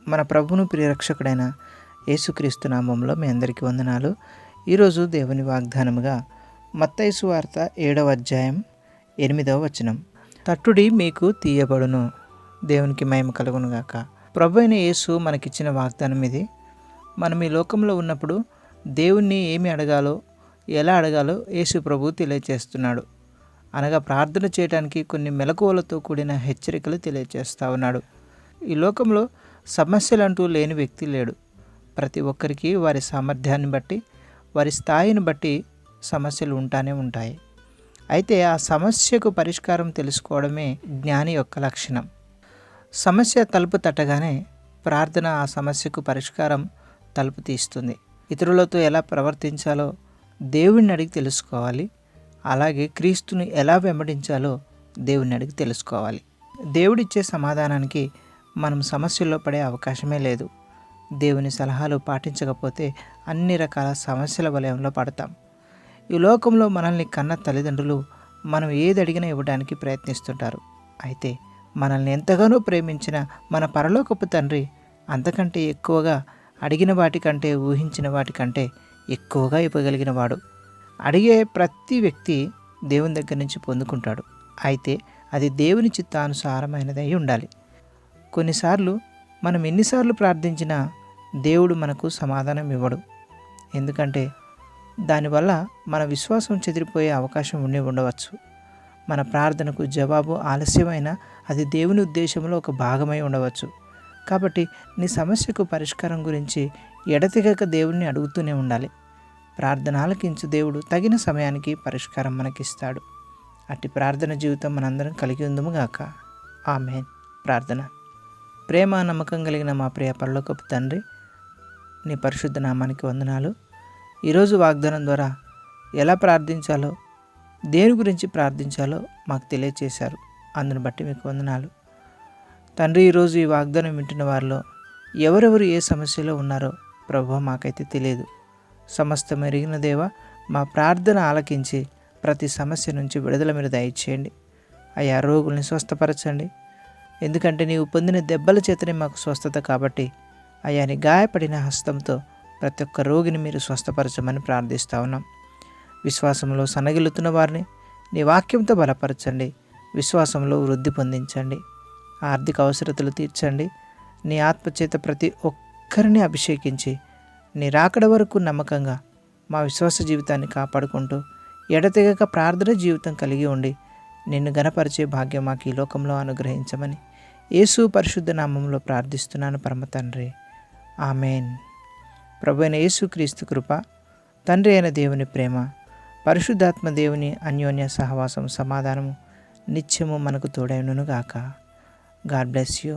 మన ప్రభువును ప్రియరక్షకుడైన యేసుక్రీస్తు నామంలో మీ అందరికీ వందనాలు. ఈరోజు దేవుని వాగ్దానముగా మత్తయి సువార్త 7వ అధ్యాయం 8వ వచనం. తట్టుడి మీకు తీయబడును. దేవునికి మహిమ కలుగును గాక. ప్రభు అయిన యేసు మనకిచ్చిన వాగ్దానం ఇది. మనం ఈ లోకంలో ఉన్నప్పుడు దేవుణ్ణి ఏమి అడగాలో, ఎలా అడగాలో యేసు ప్రభు తెలియచేస్తున్నాడు. అనగా ప్రార్థన చేయడానికి కొన్ని మెలకువలతో కూడిన హెచ్చరికలు తెలియచేస్తూ ఉన్నాడు. ఈ లోకంలో సమస్యలంటూ లేని వ్యక్తి లేడు. ప్రతి ఒక్కరికి వారి సామర్థ్యాన్ని బట్టి, వారి స్థాయిని బట్టి సమస్యలు ఉంటానే ఉంటాయి. అయితే ఆ సమస్యకు పరిష్కారం తెలుసుకోవడమే జ్ఞాని యొక్క లక్షణం. సమస్య తలుపు తట్టగానే ప్రార్థన ఆ సమస్యకు పరిష్కారం తలుపు తీస్తుంది. ఇతరులతో ఎలా ప్రవర్తించాలో దేవుణ్ణి అడిగి తెలుసుకోవాలి. అలాగే క్రీస్తుని ఎలా వెంబడించాలో దేవుణ్ణి అడిగి తెలుసుకోవాలి. దేవుడిచ్చే సమాధానానికి మనం సమస్యల్లో పడే అవకాశమే లేదు. దేవుని సలహాలు పాటించకపోతే అన్ని రకాల సమస్యల వలయంలో పడతాం. ఈ లోకంలో మనల్ని కన్న తల్లిదండ్రులు మనం ఏది అడిగినా ఇవ్వడానికి ప్రయత్నిస్తుంటారు. అయితే మనల్ని ఎంతగానో ప్రేమించిన మన పరలోకపు తండ్రి అంతకంటే ఎక్కువగా అడిగిన వాటికంటే, ఊహించిన వాటికంటే ఎక్కువగా ఇవ్వగలిగిన వాడు. అడిగే ప్రతి వ్యక్తి దేవుని దగ్గర నుంచి పొందుకుంటాడు. అయితే అది దేవుని చిత్తానుసారమైనదై ఉండాలి. కొన్నిసార్లు మనం ఎన్నిసార్లు ప్రార్థించినా దేవుడు మనకు సమాధానం ఇవ్వడు. ఎందుకంటే దానివల్ల మన విశ్వాసం చెదిరిపోయే అవకాశం ఉండవచ్చు. మన ప్రార్థనకు జవాబు ఆలస్యమైన అది దేవుని ఉద్దేశంలో ఒక భాగమై ఉండవచ్చు. కాబట్టి నీ సమస్యకు పరిష్కారం గురించి ఎడతెగక దేవుణ్ణి అడుగుతూనే ఉండాలి. ప్రార్థన ఆలకించు దేవుడు తగిన సమయానికి పరిష్కారం మనకిస్తాడు. అట్టి ప్రార్థన జీవితం మనందరం కలిగి ఉందము గాక. ఆమేన్. ప్రార్థన. ప్రేమ నమ్మకం కలిగిన మా ప్రియ పరలోకపు తండ్రి, నీ పరిశుద్ధ నామానికి వందనాలు. ఈరోజు వాగ్దానం ద్వారా ఎలా ప్రార్థించాలో, దేని గురించి ప్రార్థించాలో మాకు తెలియచేశారు. అందుని బట్టి మీకు వందనాలు తండ్రి. ఈరోజు ఈ వాగ్దానం వింటున్న వారిలో ఎవరెవరు ఏ సమస్యలో ఉన్నారో ప్రభువా మాకైతే తెలియదు. సమస్తం ఎరిగిన దేవా, మా ప్రార్థన ఆలకించి ప్రతి సమస్య నుంచి విడుదల మీరు దయచేయండి. అయ్యా, రోగుల్ని స్వస్థపరచండి. ఎందుకంటే నీవు పొందిన దెబ్బల చేతనే మాకు స్వస్థత కాబట్టి అయ్యా, నీ గాయపడిన హస్తంతో ప్రతి ఒక్క రోగిని మీరు స్వస్థపరచమని ప్రార్థిస్తూ ఉన్నాం. విశ్వాసంలో సన్నగిల్లుతున్న వారిని నీ వాక్యంతో బలపరచండి. విశ్వాసంలో వృద్ధి పొందించండి. ఆర్థిక అవసరతలు తీర్చండి. నీ ఆత్మచేత ప్రతి ఒక్కరిని అభిషేకించి నీ రాకడ వరకు నమ్మకంగా మా విశ్వాస జీవితాన్ని కాపాడుకుంటూ ఎడతెగక ప్రార్థన జీవితం కలిగి ఉండి నిన్ను గణపరిచే భాగ్యం మాకు ఈ లోకంలో అనుగ్రహించమని యేసు పరిశుద్ధ నామంలో ప్రార్థిస్తున్నాను పరమ తండ్రి. ఆమేన్. ప్రభు అయిన యేసుక్రీస్తు కృప, తండ్రి అయిన దేవుని ప్రేమ, పరిశుద్ధాత్మ దేవుని అన్యోన్య సహవాసం, సమాధానము నిత్యము మనకు తోడైనను గాక. God bless you.